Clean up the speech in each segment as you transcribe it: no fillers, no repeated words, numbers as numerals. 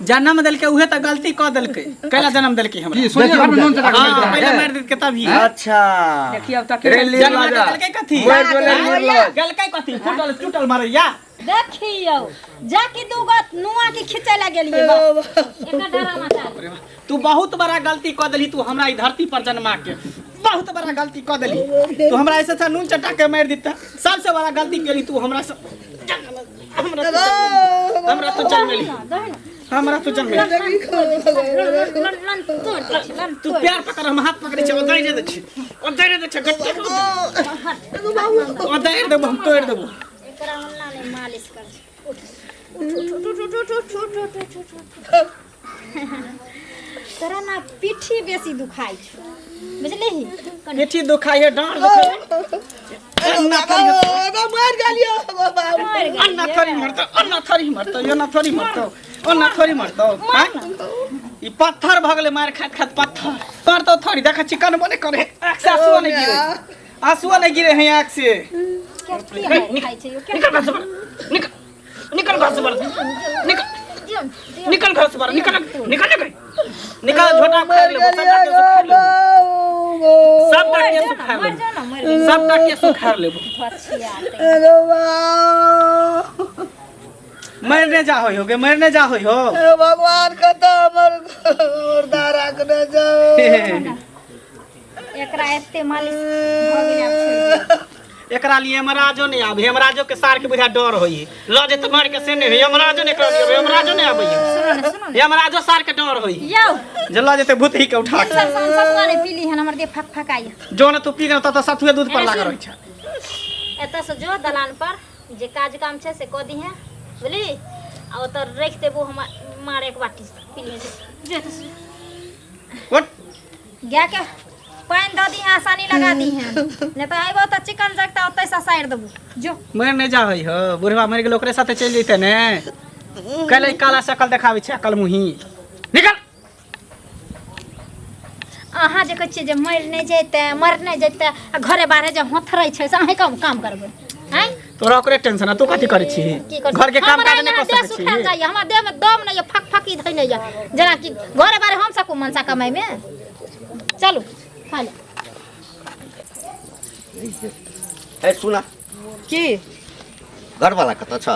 जन्म दिल के उहे त गलती क दिल के कैला जन्म दिल के हमरा की सोनिया घर में नून चटा हां पहले मार देत के तभी अच्छा देखिए अब तक जन्म दिल के कथी गल के कथी फुटल टूटल मारैया देखियो जाके दूगो नुआ के खिंचे ला गेलिए एका डरा माता तू बहुत बड़ा गलती क देली तू हमरा ई धरती पर जन्मा के बहुत बड़ा गलती क देली तू हमरा ऐसे नून चटा के मार देता सबसे बड़ा गलती केली तू हमरा तो चल मिली हमरा तो चल मिली तू प्यार पकड़ हम हाथ पकड़े छ ओदई दे छ गट्टी ओदई दे हम तोड़ देबो एकरा हमरा ने मालिश कर उठ तोरा ना पीठी बेसी दुखाई छ बुझली ही पीठी दुखाई है डांड दुखाई अन्ना मार गालियो बाबा अन्ना थोड़ी मरतो यो ना थोड़ी मरतो अन्ना थोड़ी मरतो हां ई पत्थर भगले मार खात खात पत्थर करतो थोड़ी देखा चिकन बने करे आंख से आंसू नहीं गिरे हैं आंख से क्या खाई छ यो क्या निकल घर से बाहर निकल घर से बाहर निकल झोटा खा ले सब के सुखा ले सब के सुखा ले मरने जा होगे मरने जा हो भगवान कत हमर दारा के जाओ एकरा एते मालिश भ गेल एकरा लिए हमराजो नहीं आबे हमराजो के सार के बुझा डर होई ल जे त मार के से नहीं हमराजो नहीं कर हमराजो नहीं आबे हमराजो सार के डर होई यो जल्ला जेते भूत ही के उठा के ससुआ ने पीली हन हमर दे फक फकाई जो न तू पी न त सतुए दूध पर लाग रहै छ एत से जो दलान पर जे काज काम छे से क दी है बुझली आ त रख देबो हम मार एक बाटी पीली जे त उठ गया के पानी द दी है आसानी लगा दी है नहीं तो आइबो त चिकन जगता ओतै सा साइड देबो जो मर नहीं जा होई हो बुढ़वा मर गेल ओकरे साथे चल जइते ने कले काला शकल देखाबै छ कल मुही निकल अहाँ जे कह जे मर नहीं जैते घरे बाहरे जे हथरै छै से अहाँ काम करबै हैं तोरा ओकरे टेंशन है तू कथि करै छी घर के काम काज नहीं कर सकै छी हमरा देह में दम नहीं फक फकी धइ नहीं जना कि घरे बाहरे हम सकू मनसा कमाई में चलू खा ले ए सुना की घर वाला कत छ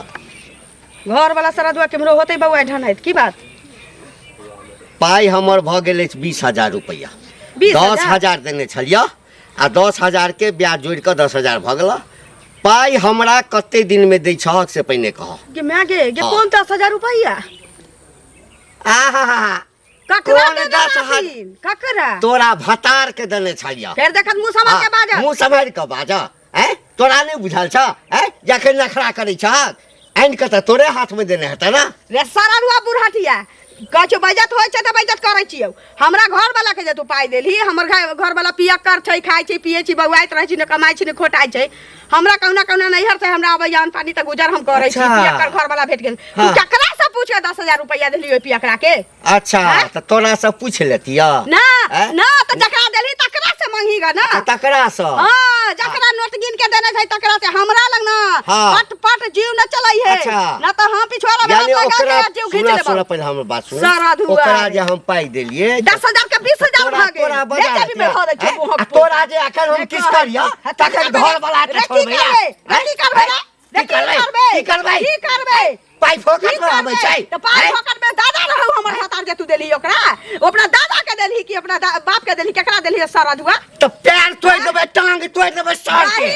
घर वाला सरदुआ केमरो होते बउआ ढनैत की बात पाई हमर भ गेलै 20,000 रुपया 10,000 देने छलिया आ 10,000 के ब्याज जोड़ के 10,000 भ गेल पाई हमरा कते दिन में दै छहक से पहिने कह के मागे के कोन 10,000 रुपया आहा ककरा कौन के 10,000 ककरा तोरा भतार के देने छलिया फेर देखत मुंह समझ के बाजा मुंह समझ के बाजा हैं तोरा नहीं बुझल छ हैं जखन नखरा करै छ आइन के त तोरे हाथ में देने हेता ना रे सरदुआ बुढ़हटिया कछु बजत होय छै त बजत करै छियौ हमरा घर वाला के जे तू पाई देली हमर घर वाला पिया कर छै खाय छै पिए छी बउआइत रहै छी न कमाई छी न खोटाई छै हमरा कौना नैहर से हमरा आबै जान पानी त गुजर हम करै छी पिया कर घर वाला भेट गेल तू ककरा से पूछ 10,000 रुपया देली ओइ पियकरा के अच्छा त तोरा से पूछ लेतिया ना ना त जकरा देली तकरा से मांगीगा ना तकरा से हां जकरा नोट गिन के देने छै तकरा से हमरा लग ना पट पट जीव न चलै है ना त हम पिछवाड़ा में लगा के जीव खींच लेबो पहले हम बात सुन सरदुआ ओकरा जे हम पाई देलिए 10,000 के 20,000 भ गेल तोरा बजा तोरा जे अखन हम किस करिया तखन घर वाला के छोड़बै की करबै पाई फोकट में आबै छै त पाई फोकट में दादा रहौ हमर हतार जे तू देली ओकरा अपना दादा के देली कि अपना बाप के देली केकरा देली सरदुआ त पैर तोड़ देबै टांग तोड़ देबै सर के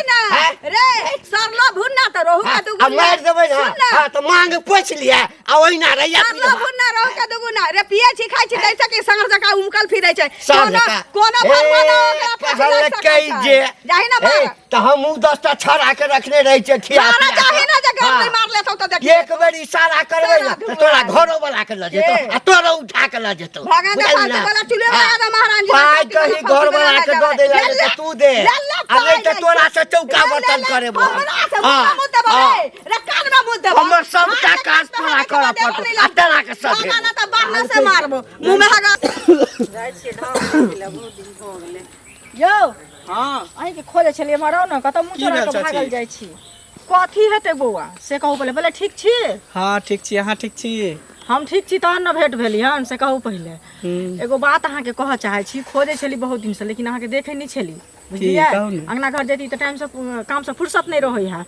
रे सरलो भुन्ना त रहू का दुगुना मार देबै ना हां त मांग पोछ लिया आ ओइना रैया सरलो भुन्ना रहू का दुगुना रे पिए छी खाइ छी दैसे कि संग जका उमकल फिरै छै कोनो भरमाना कहल कई जे जाहि ना भाग त हम 10टा छड़ा के रखने रहै छै खिया जाहि ना जे घर नहीं मार लेतौ त देख एक बेर इशारा करबै ना त तोरा घरो वाला के ल जेतो आ तोरो उठा के ल जेतो भागा दे फालतू वाला चुले वाला महाराज जी पाई कहीं घर वाला के दो दे ले तू दे आ नहीं त तोरा से चौका बर्तन करे बो हां रे कान में मुद्द दे हमर सब का काज पूरा कर पड़त आ तोरा के सब ना त बाहर से मारबो मुंह में हगा जाय छी धान ले बहुत दिन हो गेले यो हां अहीं के खोजे छलिए मारो न कत मुंह चोरा के भागल जाय छी कथी हेते बौआ से कहू बोले ठीक छी हां ठीक छी अहाँ ठीक छी हम ठीक छी तहन न भेंट भेली हन से कहू पहिले एगो बात अहाँ के कह चाहे छी खोजे छली बहुत दिन से लेकिन अहाँ के देखे नहीं छली बुझलिए अंगना घर जेती त टाइम से काम से फुर्सत नहीं रहे है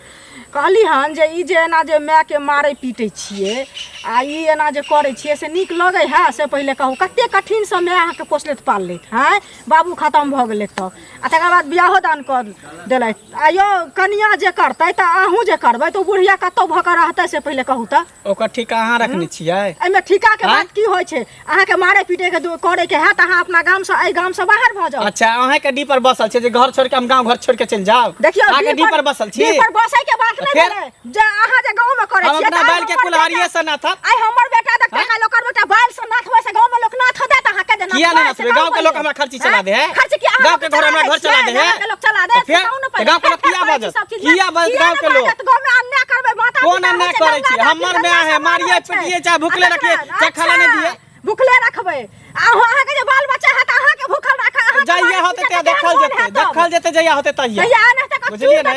कहली हन जे ई जे एना जे माय के मारे पीटे छिए आ ई एना जे करे छिए से नीक लगे है से पहिले कहू कते कठिन से माय अहाँ के पोसलेत पाललेत हैं बाबू खत्म भ गेले त आ तकर बाद बियाहो दान कर देलैत आ यो कनिया जे करतै त अहूँ जे करबै त बुढ़िया कतौ भ के रहतै से पहिले कहू त ओकर ठिका अहाँ रखने छियै एमे ठिका के बात की होय छै अहाँ के मारे पीटे के करे के है त अहाँ अपना गाम से ए गाम से बाहर भ जाओ अच्छा अहाँ के डी पर बसल छै जे घर छोड़ के हम गांव घर छोड़ के चल जाओ देखियो आगे डी पर बसल छी डी पर बसै के बात नहीं करे जे अहाँ जे गांव में करे छी हम अपना बैल के कुल्हाड़िए से ना था आई हमर बेटा देख का लोकर बेटा बैल से नाथ होय से गांव में लोक नाथ देत अहाँ के देना किया नहीं नसबे गांव के लोग हमरा खर्ची चला दे है खर्च किया गांव के घर हमरा घर चला दे है गांव के लोग चला दे फिर गांव के लोग किया गांव के लोग गांव में अन्याय करबे माता कौन अन्याय करे छी हमर में है मारिए पिटिए चाहे भूखले रखिए चाहे खाना नहीं दिए भूखले रखबे अहाँ के जे बाल बच्चा है त अहाँ के भूखल रखा अहाँ जाइए होते ते देखल जेते जइया होते तइया बुझलिए ने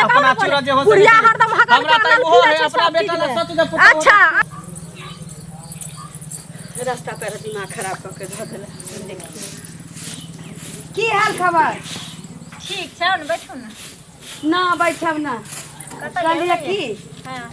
अपना चूरा जे हो बुढ़िया हरदम हकल हमरा त वो है अपना बेटा ला सच जे पुत्र अच्छा रास्ता पर दिमाग खराब करके धो देला देखिए की हाल खबर ठीक छै न बैठू न ना बैठब ना कहलिए की हां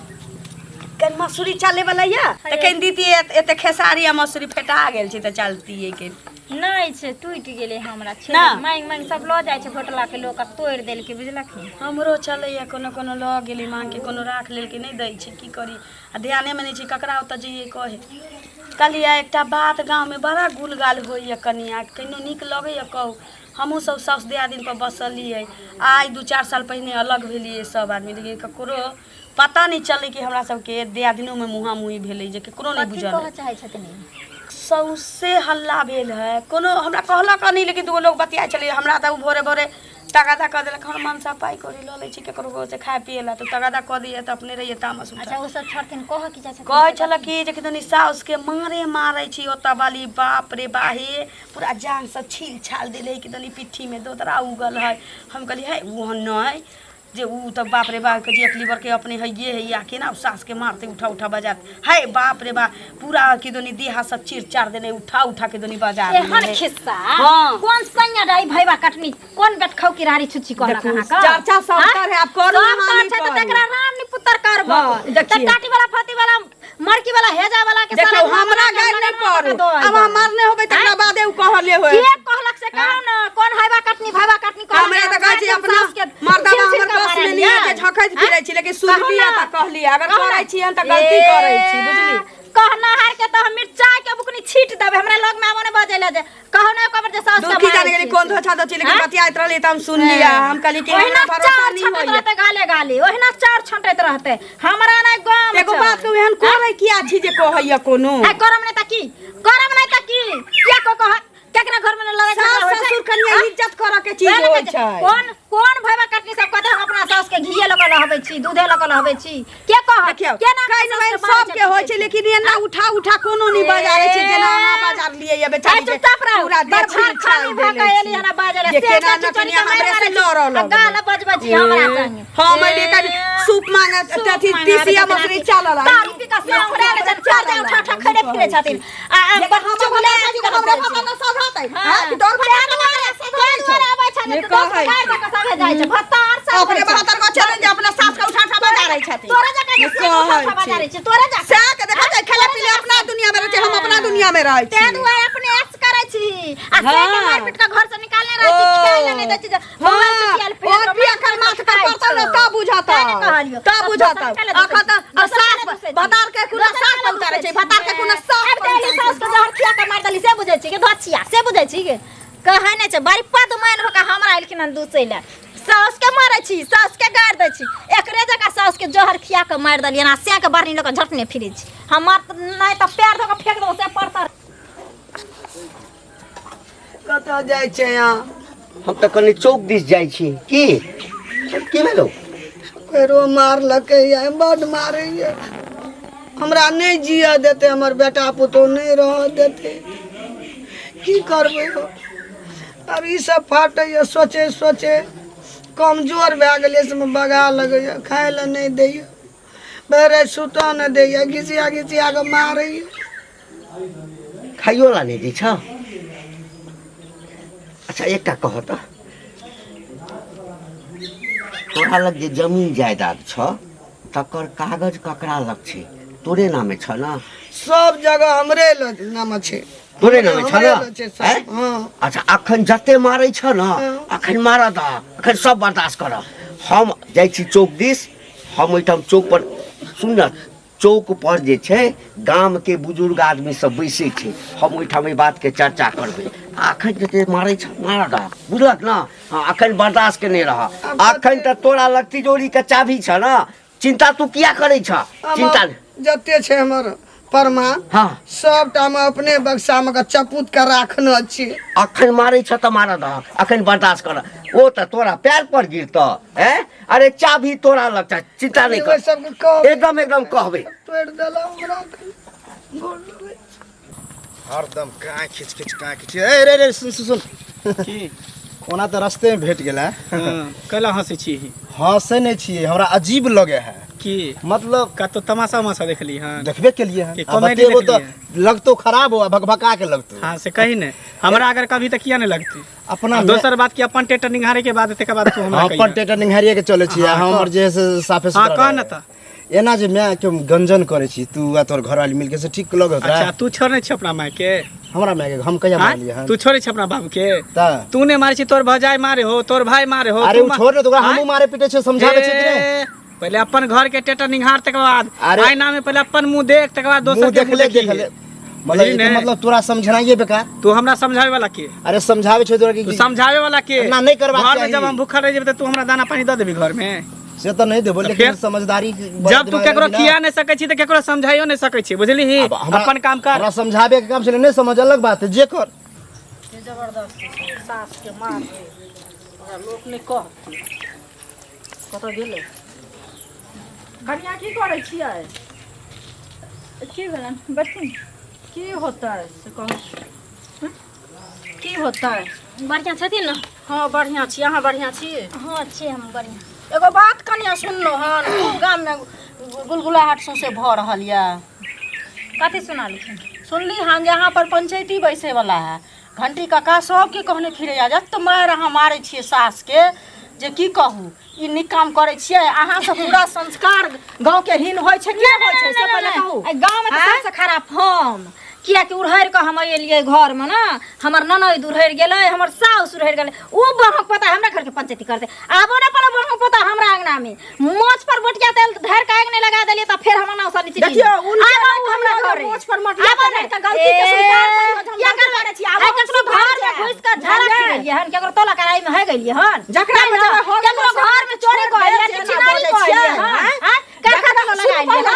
कन मसूरी चले वाला या त कन दीती एते खेसारी आ मसूरी फेटा गेल छी त चलती है के नहीं छै टूट गेले हमरा छै ना। मांग मांग सब ल जाय छै फोटला के लोग तोड़ देल के बुझलखिन हमरो चले या कोनो कोनो ल गेली मांग के कोनो राख लेल के नहीं दै छै की करी आ ध्याने में नहीं छै ककरा ओत जइए कहे कहलिए एकटा बात गांव में बड़ा गुलगाल होइए कनिया कनो नीक लगैए कहू हमहूँ सब साउस दियादिन पर बसलिए आज 2-4 साल पहले अलग भेलिए सब आदमी लेकिन ककरो पता नहीं चले कि हमरा सबके दियादिनों में मुहा मुही भेलै जे ककरो नहीं बुझल कह चाहे छथिन सौसे हल्ला भेल है कोनो हमरा कहलक नहीं लेकिन दूगो लोग बतिया चले हमरा त भोरे भोरे तगादा कह देलक हम मनसा पाई करी ल लै छी केकरो से खाए पिए ला तो तगादा कह दिए त अपने रहिए तामस उठा अच्छा वो सब छथिन कह की चाहे छथिन कहे छल कि जे कितनी साउस के मारे छी ओता वाली बाप रे बाहे पूरा जान सब छील छाल देले कितनी पिट्ठी में दोतरा उगल है हम कहली है वो नहीं जे ऊ तो बाप रे बाप के जे लीवर के अपने है ये है या के ना सास के मारते उठा उठा बाजार है बाप रे बाप पूरा की दोनी देहा सब चीर चार देने उठा उठा के दोनी बाजार एहन खिस्सा हाँ। कौन संया रही भईवा कटनी कौन बेट खौ की रारी छुच्छी कहला कहां का चर्चा सब कर है आप करू हम छै त तकरा राम नि पुत्र करब हाँ, त काटी वाला फाती वाला मरकी वाला हेजा वाला के देखो हमरा गाय नहीं पड़ू अब हम मरने होबे तकरा बादे ऊ कहले होय के कहलक से कहो न कौन हईवा कटनी भईवा कटनी कहला हमरा त कहै छी अपना मर्दावा हमर पास में नहीं है के झखैत फिरै छी लेकिन सुनलिए त कहली अगर करै छी हम त गलती करै छी बुझली कहना हार के तो हम मिर्चाई के बुकनी छीट देबे हमरा लोग में आमने बजेला जे कहो ना कबर जे सास का दुखी जाने गेली कोन धोछा दो छी लेकिन बतियाइत रहली त हम सुन लिया हम कहली कि हमरा भरोसा नहीं होय रहते गाले गाली ओहिना चार छंटैत रहते हमरा ना गाम एगो बात कहू एहन करे किया छी जे कहैया कोनो है करम नहीं त की करम नहीं त की क्या को कह केकरा घर में लगे सास ससुर कनिया इज्जत करे के चीज होय छै कौन कौन भईवा कटनी सब कहते हम अपना सास के घिये लग रहबै छी दूधे लग रहबै छी के कह देखियो के ना कहीं नहीं सब के होय छै लेकिन एना उठा उठा कोनो नहीं बाजारे छै जेना अहाँ बाजार लिए ये बेचारी के पूरा बरफार खानी भका एली हना बाजारे जे केना न कनिया हमरे से लड़ल गाल बजबजी हमरा संगे हम लेकर सूप मांगे अथी तीसिया मछली चलल दारू पी का से हमरा ले चार जा उठा उठा खड़े फिरे छथिन आ बच्चो बोले हमरा पता न सब होतै हां कि डर फटा दुआरे आबै छथिन तो काट के सब जाइ छै भत्तार सब अपने बहतर को चैलेंज अपना सास के उठा उठा बाजारे छथिन तोरा जका के उठा बाजारे छै तोरा जका से के देखा छै खेले पीले अपना दुनिया में रहै छै हम अपना दुनिया में रहै ते छी दुआरे अपने ऐस करै छी आ से के मारपीट का घर से निकालने रहै छी खेले नहीं दै छी मोबाइल से खेल फिर और पिया कर माथ पर पड़ता न का बुझाता का बुझाता आखा त सास भतार के कुना सास पे उतारे छै भतार के कुना सास पे तेली सास के जहर खिया के मार देली से बुझै छी के धचिया से बुझै छी के कहै नै छै बारी पद मान भका हमरा आइलखिन दूसै ले सास के मारै छी सास के गाड़ दै छी एकरे जका सास के जहर खिया के मार देलियन आ से के बरनी लोग झटने फिरै छी हम नै त पैर धो के फेक दो से पड़ता कत जाय छै यहाँ हम त कनी चौक दिस जाइ छी की भेलो फेरो मारलकै या बड मारै या हमरा नहीं जिया देते हमर बेटा पुतो नहीं रह देते की करबै हो अब ई सब फाटे या सोचे सोचे कमजोर भए गेलै से बगा लगैया खाए ला नहीं दैया बेरे सुता न दे या घिसिया घिसिया के मारे खाइयो ला नहीं दी छ अच्छा एकटा कह त तोरा लग जे जमीन जायदाद छ तकर कागज ककरा लग छै तोरे नामे छ ना सब जगह हमरे नाम छे तोरे नामे छ ना हमरे लग छै सब। हाँ। अच्छा अखन जते मारै छ ना अखन मार द अखन सब बर्दाश्त कर हम जाइ छी चौक दिस हम ओइठाम चौक पर सुन न चौक पर जे छै गाम के बुजुर्ग आदमी सब बैसे छै हम ओइठाम ई बात के चर्चा करबै अखन जते मारै छ मार द बुझलक ना हाँ अखन बर्दाश्त के नहीं रह अखन त तोरा लग तिजोरी के चाभी छ ना चिंता तू किया करे छ चिंता जते छे हमर प्रमाण हाँ सबटा में अपने बक्सा में चपूत के राखने छी अखन मारै छ त मार द अखन बर्दाश्त कर ओ त तोरा पैर पर गिरत हैं अरे चाभी तोरा लग छ चिंता नहीं कर सबके कह एकदम एकदम कहबे तोड़ देला हमरा हरदम कहाँ खिच खिच ए रे रे सुन सुन सुन की ओना तो रास्ते में भेट गेला कैला हंसे छी हंसे नहीं छिए हमरा अजीब लगे है की मतलब का तो तमाशा उमाशा देखली हां देखबे के लिए कि है कॉमेडी बतेबो तो देखलिए। लगतो खराब हो भकभका के लगतो हां से कही ने हमरा अगर कभी तक किया नहीं लगती अपना आ दोसर बात की अपन टेटर निहारे के बाद के बाद तू हमरा हम अपन टेटर निहारिए के चले छी हाँ, हमर जे से साफे हां सुथरा कह न रहे। त एना जे मैं क्यों गंजन करे छी तू आ तोर घर वाली मिलके से ठीक लग होता अच्छा तू छोड़ने छ अपना माय के हमरा मैं के हम कहिया हाँ? मार लिए हन तू छोड़े छ अपना बाबू के ता तूने मारे छी तोर भजाई मारे हो तोर भाई मारे हो अरे तू उ छोड़ ने तो हाँ? हमहू मारे पीटे छे समझावे छे कि नहीं पहले अपन घर के टेटर निहार तक बाद अरे- आईना में पहले अपन मुंह देख तक बाद दोसर मुंह के देख मुंह ले देखी देख ले है। मतलब बुझली ये ने? मतलब तोरा समझनाइए बेकार तू हमरा समझावे वाला के अरे समझावे छे तोरा तू की समझावे वाला के ना नहीं करबाक घर में चाही। जब हम भूखा रह जेबे त तू हमरा दाना पानी द देबी घर में से तो नहीं देबो तो लेकिन फिर? समझदारी जब तू केकरो खिया नहीं सकै छी त केकरो समझाइयो नहीं सकै छी बुझली ही अपन काम कर हमरा समझावे के काम से नहीं समझ अलग बात है जे कर जबरदस्त सास के मार दे ओकरा लोक ने कह कत गेलै कनिया की करै छियै की भेलन बैठू की होता है से कहू की होता है बढ़िया छथिन न हाँ बढ़िया छी अहाँ बढ़िया छी हाँ छी हम बढ़िया एगो बात कनिया सुनलो हन खूब गाम में गुलगुलाहट सौंसे भऽ रहल यऽ कथी सुना लिखिन सुनली हन जे यहाँ पर पंचायती बैसे वाला है घंटी काका सबके कहने फिरे जा जत मार अहाँ मारै छियै सास के जे की कहू ई नीक काम करै छियै अहाँ सब पूरा संस्कार गांव के हीन होइ छै कि नहि होइ छै से पहिले कहू गाँव में तो सबसे खराब हम किया कि उड़हर के हम एलिए घर में ना हमर ननद उड़हर गेलै हमर साउस उड़हर गेलै उ बहक पता हमरा घर के पंचायती करते आबो ना पना बहक पता हमरा अंगना में मोच पर बोटिया तेल धर के आग नहीं लगा देलिए त फिर हमरा नाव साली चिट्ठी देखियो उनके आबो हमरा घर मोच पर मटिया आबो नहीं नहीं त गलती के स्वीकार करियो क्या कर करे छी आबो ककरो घर में घुस के झलक गेलिए हन केकरो तोला कराई में है गेलिए हन जकरा में जब हो केकरो घर में चोरी कइले चिनारी कइले हां का खाता लगाइले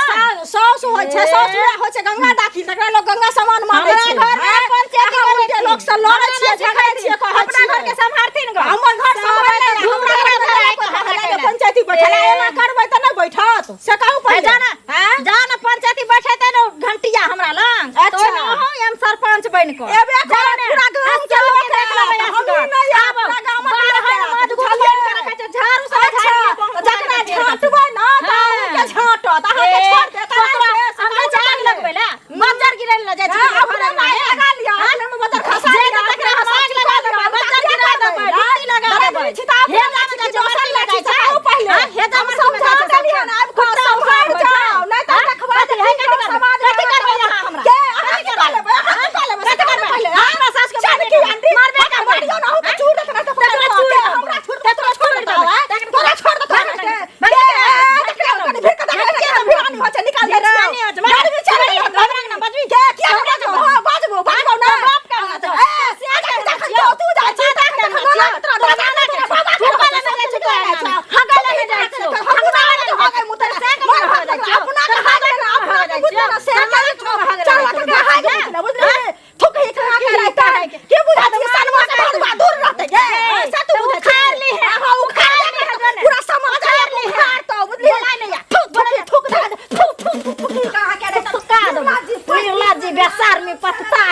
साउस होइ छै साउस होइ छै गंगा दाखिल तकरा लोग गंगा सामान मारै छै हमरा घर में पंचायती करे के लोग से लड़ै छियै झगड़ै छियै कहै अपना घर के संभारथिन ग हमर घर संभाल हमरा पंचायती बैठल एना करबै त नहि बैठत से कहू पहिले जाना पंचायती बैठे त घंटिया हमरा लंग तो अच्छा। न हो हम सरपंच बन को एबे पूरा गांव के लोग देखला हम नहीं आब पूरा गांव में मध गुल कर के झाड़ू से जकरा झांटबै ना त के झांटत अहाँ के छोड़ देत हमरा जाग लगबे ला मज्जर गिरल ल जाय छै अपना माय लगा लिया अपने में बदर खसा जे तकरा साग लगा देबै मज्जर गिरा देबै बिजली लगा देबै हे लाग के जोसर लगा छै पहिले हे दम समझा देलिए ना अब खुद संभाल जाओ नहीं त रखबा दे समाज कथि करबै अहाँ हमरा के अहाँ के करबै अहाँ करबै कथि करबै पहिले हमरा सास के चल की आंटी मारबे का बढ़ियो ना हो के छूट देत ना तकरा छूट दे हमरा छूट दे तोरा छोड़ दे तोरा छोड़ दे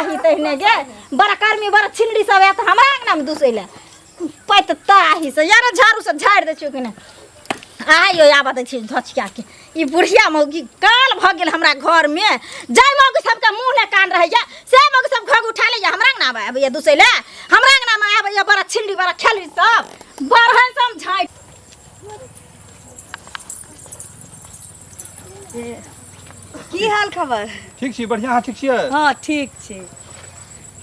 बड़ा कर्मी बड़ा छिलड़ी सब है तो हमरा अंगना में दुसैला पैत ताही से यार झाड़ू से झाड़ दे छियो कि ना आयो आबत छी धचिया के ई बुढ़िया मौगी काल भ गेल हमरा घर में जय मौगी सबके मुंह ले कान रह जा से मौगी सब घग उठा ले हमरा ना आबे दूसरे ले हमरा ना में आबे बड़ा छिंडी बड़ा खेलरी सब बरहन सम झाई की हाल खबर ठीक छी बढ़िया ठीक छियै हाँ ठीक छै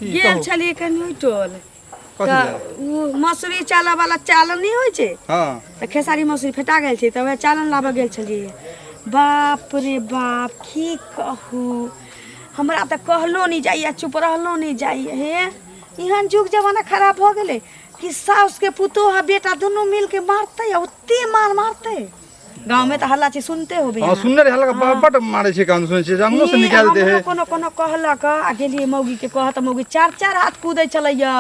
गेल छलिए कनी टोल उ मसूरी चाला वाला चालन नहीं होय छै हां त खेसारी मसूरी फेटा गेल छै त वह चालन लाबे गेल छलिए बाप रे बाप की कहू हमरा त कहलो नहीं जाइए चुप रहलो नहीं जाइए हे इहन जुग जमाना खराब हो गेले कि सास के पुतोह बेटा दोनों मिल के मारते ओते मारते गांव में तो हल्ला छी सुनते हो बे हां सुनने रे हल्ला बट मारे छै कान सुनै छै जंगलो से निकाल दे है कोनो कोनो कहलक आ गेलिए मौगी के कहत मौगी चार चार हाथ कूदै छलैया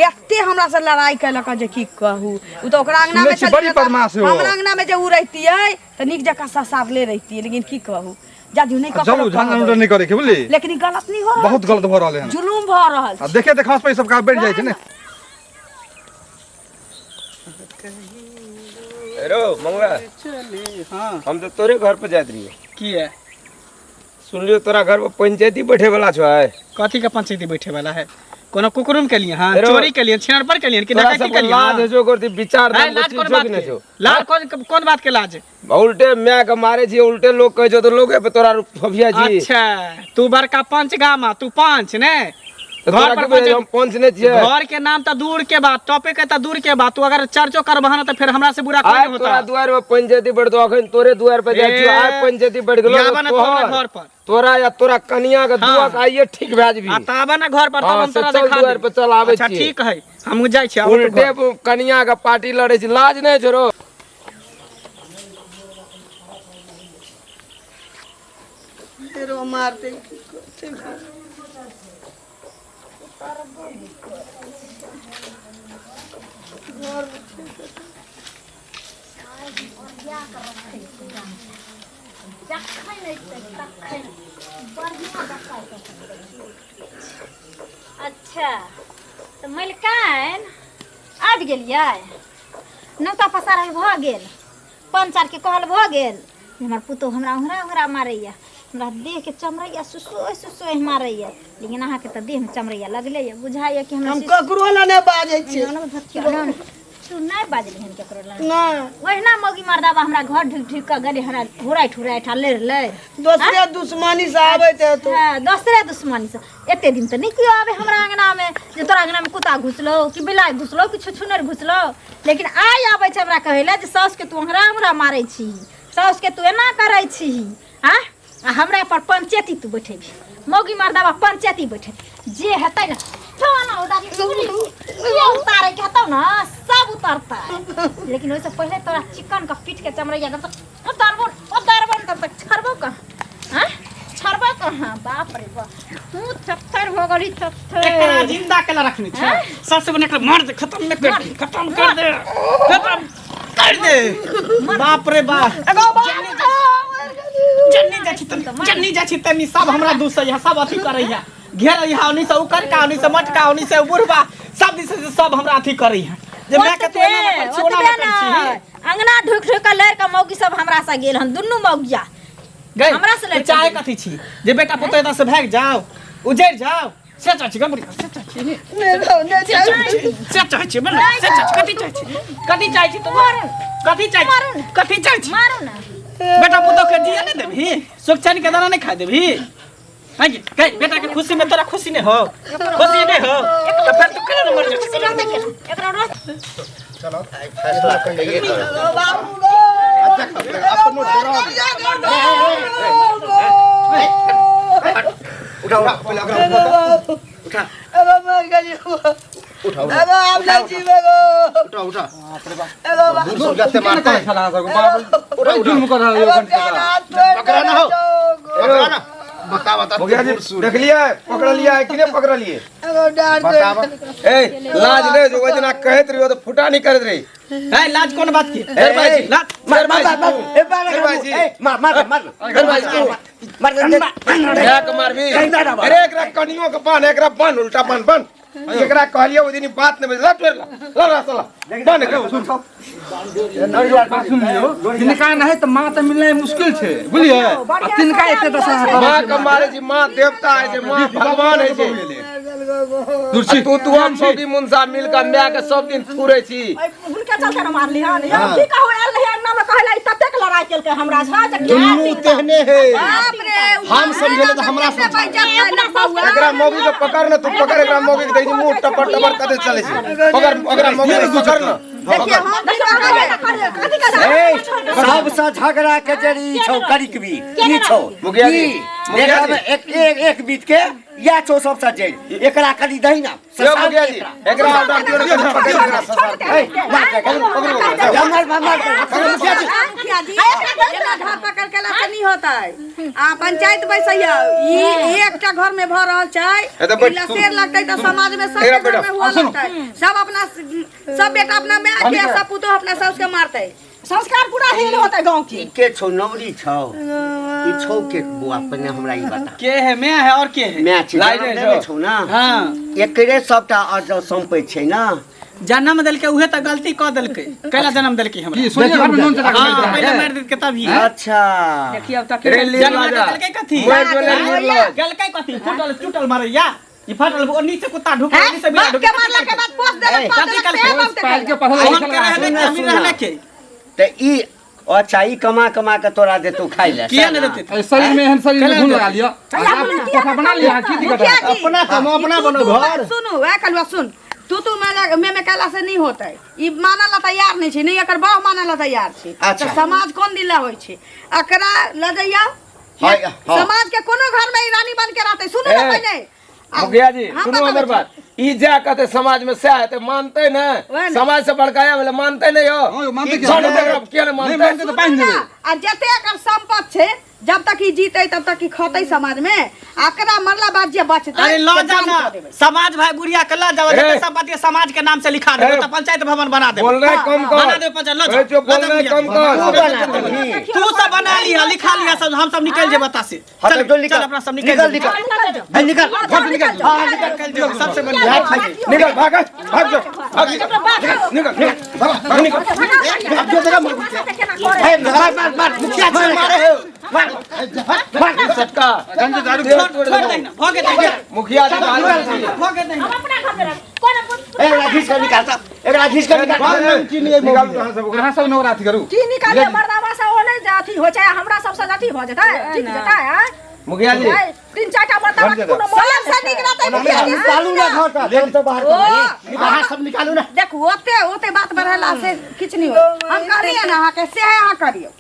एते हमरा से लड़ाई कैलक जे की कहू उ तो ओकरा अंगना में सुनै छी बड़ी बदमाश हो हमरा अंगना में जे उ रहतियै त नीक जका ससारले रहतियै लेकिन की कहू जादू नहीं ककरो चलू झंझट नहीं करे के बुझली लेकिन ई गलत नहीं हो रहल बहुत गलत भ रहले है जुलूम भ रहल आ देखे देखास पे सब का बढ़ जाय छै ने रो मंगला हां हम तो तोरे घर पे जात रहिए की है सुन लियो तोरा घर पे पंचायती बैठे वाला छो है कथी का पंचायती बैठे वाला है कोनो कुकुरुम के लिए हां अरे चोरी के लिए छिनरपर के लिए कि तोरा डकैती सब के लिए लाज है जो करती विचार है दान लाज कौन को बात चीज नहीं के छो लाज कौन बात के लाज उल्टे मैं के मारे छी उल्टे लोग कह जो तो लोगे पे तोरा फफिया जी अच्छा तू बड़का पंच गामा तू पंच ने घर पर हम पहुंचने छिए घर के नाम तो दूर के बात टॉपिक है तो दूर के बात तू अगर चर्चो करबहना तो फिर हमरा से बुरा कोई आय नहीं तोरा होता द्वार में पंचायती बैठ दो अखन तोरे द्वार पे जाय छी आय पंचायती बैठ गेलो याबा ना तोरे घर पर तोरा या तोरा कनिया के दुआ के आइए ठीक भै जबी आताबा ना घर पर तब हाँ, हम तोरा चल दिखा द्वार दे पे चल आवे अच्छा छी ठीक है हम जाय छी उल्टे कनिया के पार्टी लड़े छी लाज नहीं छोरो तेरो मारते अच्छा तो मलिकान आबि गेलियै नौका पसारल भ गेल पंचार के कहल भ गेल हमर पुतोह हमरा उहरा मारैया हमरा देह के चमरैया सुसोय मारैया लेकिन अहाँ के त देह में चमरैया लगले या बुझाइया कि हमरा ककरो ला ने बाजै छै तू नहीं बाजली हन केकरो ला ना वहिना मौगी मर्दाबा हमरा घर ढिक ढिक के गले हमरा हुराइ ठाले ले दोसरे दुश्मनी से आबैत है तो हां दोसरे दुश्मनी से एते दिन त नहीं कियो आवे हमरा अंगना में जे तोरा अंगना में कुत्ता घुसलो कि बिलाई घुसलो कि छुछुनर घुसलो लेकिन आइ आबै छै हमरा कहैले जे सास के तू हमरा मारै छी सास के तू एना करै छी हां आ हमरा पर पंचायती तू बैठेबी मौगी मर्दाबा पंचायती बैठे जे हेतै ना सोना उतारे के हेतौ ना सब उतरता लेकिन ओइसे पहले तोरा चिकन का पीट के चमड़ैया उतारबो तब तक छरबो का हां छरबो कहां बाप रे बाप तू थत्थर हो गली थत्थर एकरा जिंदा केला रखनी छै सबसे बने एकरा मार दे खत्म कर दे कर दे बाप रे बाप जन्नी जा छी तनी सब हमरा दूसर यहाँ सब अथी करैया घेर यहाँ ओनी से उकर का ओनी से मटका ओनी से बुढ़बा सब दिस से सब हमरा अथी करैया जे मैं के तो ना कर छी ओना कर छी अंगना ढुक ढुक के लड़ के मौगी सब हमरा से गेल हन दुन्नु मौगिया गई हमरा से लड़ चाहे कथी छी जे बेटा पुतो एता से भाग जाओ उजड़ जाओ से चाची गमरी से चाची से चाची बन से चाची कथी चाही छी तुम कथी चाही छी मारो ना बेटा पुतो के जिया नहीं देबी सुख चैन के दाना नहीं खा देबी हां गई बेटा के खुशी में तोरा खुशी नहीं हो तो फिर तू केना मर जा एकरा रो चलो फैसला करिए बाबू रो अपनो उठा पहले उठा एगो मर गली उठा एगो आप जा छी एगो उठा एगो दूर से जाते मारता है उठा जुल्म कर रहा है यो पकड़ा ना हो पकड़ा ना बता हो गया जी देख लिया पकड़ लिया है किने पकड़ लिए एगो डांट बतावा ए लाज ले जो वजना कहत रही हो तो फुटा नहीं करत रही है लाज कौन बात की ए भाई जी लाज मार भाई जी मार एक मार भी अरे एकरा कनियो के बांध एकरा बांध उल्टा बांध एकरा कहलियो ओ दिन बात न ला टोर ला चला बन के सुन सुन लियो तिनका नहीं तो माँ तो मिलना मुश्किल छे बुझलिए आ तिनका एते दस माँ के मारे जी माँ देवता है जे माँ भगवान है जे तू हम सब दिन मुंसा मिल के म्या के सब दिन थुरे छी हुनका चलते न मारली हन हम की कहू आल रही अंगना में कहला ई ततेक लड़ाई केल के हमरा से दुनू तेहने है बाप रे हम समझले तो हमरा समझ एकरा मोगी के पकड़ न तू पकड़ एकरा मोगी के दे मुंह टपर टपर कदे चले छी पकड़ एकरा मोगी के पकड़ न देखिए हम सबसे झगड़ा के जड़ी छौ करिक भी की छौ मुखिया जी एकरा में एक बीत के या छौ सबसे जड़ी एकरा करी दही ना यो मुखिया जी एकरा डॉक्टर के पकड़ एकरा मुखिया जी एना घर पकड़ के ला नहीं होता है आ पंचायत बैसैया ई एकटा घर में भ रहल छै लसेर लगतै त समाज में सब घर में हुआ लगतै सब अपना सब बेटा अपना में के सब पुतो अपना सास के मारतै संस्कार पूरा हेल होता गांव की के छौ नौरी छौ ई छौ के बुआ पने हमरा ई बता के है मैं है और के है मैं छी छौ ना हां एकरे सबटा अर्ज संपै छै ना जन्म देलके उहे त गलती क देलके कैला जन्म देलके हमरा की सोनिया घर में नोन चला हां पहले मार देत के तभी अच्छा देखिए अब तक रेली जन्म राजा देलके कथी मोर जोले निर्लज गलकै कथी फुटल टूटल मारैया ई फटल और नीचे कुत्ता ढुक नीचे बिना ढुक के मारला के बाद पोस देले कथी कल पाल के पथल हम के रहने अमीर रहने के त ई अच्छा ई कमा के तोरा देतौ खाइ ले किया न देते शरीर में एहन शरीर में घुन लगा लियो कोठा बना लिया की दिक्कत है अपना काम अपना बनो घर सुनो ए कलवा सुन तू में कहला से नहीं होता है ई मानला तैयार नहीं छै नहीं एकर बाह मानला तैयार छै अच्छा। तो समाज कोन दिला होय छै एकरा लजैया हाय, हाँ। समाज के कोनो घर में ई रानी बन के रहते सुनो ना पहले मुखिया जी सुनो हमर बात ई जा कहते समाज में से है मानते न समाज से बड़काया वाला मानते नहीं हो मानते ई छोड़ दे क्या न नहीं मानते मानते तो पाइन देबे आ जते एकर संपत्ति छै जब तक ई जीते तब तक ई खतै समाज में एकरा मरला बाद जे बचतै अरे लो से दान जाना कऽ देबै। समाज भाई बुढ़िया के ला जाओ जब संपत्ति समाज के नाम से लिखा दे तो पंचायत भवन बना दे बोल रहे कम कर बना दे पंचायत लो ए, जो बोल रहे कम कर तू सब बना लिया लिखा लिया सब हम सब निकल जे बता से हाँ, चल तो निकल। चल अपना सब निकल निकल निकल निकल हां निकल जो सबसे बढ़िया निकल भाग भाग जा भाग निकल निकल अब जो तेरा मार मुखिया मारे सटका गंज दारू छोड़ दे ना भोगे दे मुखिया जी भोगे दे ए राखीस का निकालता ए राखीस का निकाल की नहीं निकाल कहां से कहां से नवरात्रि करू की निकाले मर्दावा से ओ नहीं जाती हो चाहे हमरा सबसे जाती हो जाता है ठीक जाता है मुखिया जी तीन चार का मर्दावा के कोनो सब से निकलतै मुखिया जी निकालू ना घाटा लेन तो बाहर बाहर सब निकालू ना देख ओते बात बढ़ला से किछ नहीं हो हम कहलिए ना अहाँ के से अहाँ करियो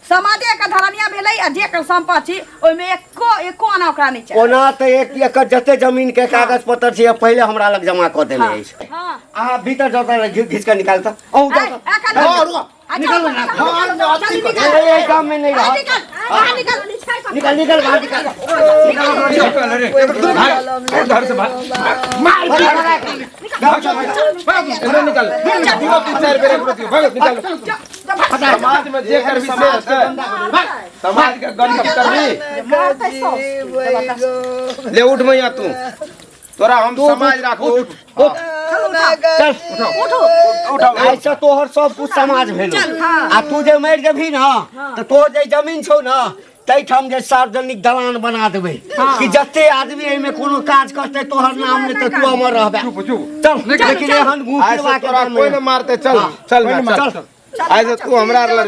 समाजे के धरनिया भेलै आ जेकर संपत्ति ओइ में एको आना ओकरा नहीं चाहिए ओना त एक एकड़ जते जमीन के कागज पत्र छै पहले हमरा लग जमा क देने अछि हां अहाँ भीतर जाता घिच के निकालता औ जाता निकल ना ए काम में नहीं रहा निकल बाहर निकल निकल रे घर से भाग निकल चार बेरे प्रति भाग निकल समाज में जे कर विशेष समाज के गंध करबी ले उठ मैया तू तोरा हम समाज राखू चल उठो ऐसा तोहर सब कुछ समाज भेलो आ तू जे मर जेबही ना तो तोहर जे जमीन छौ ना तैठाम जे सार्वजनिक दलान बना देबै कि जते आदमी एमे कोनो काज करतै तोहर नाम ले त तू अमर रहबे चल लेकिन एहन घूमवा के तोरा कोई न मारते चल चल चल आज तू हमरा लड़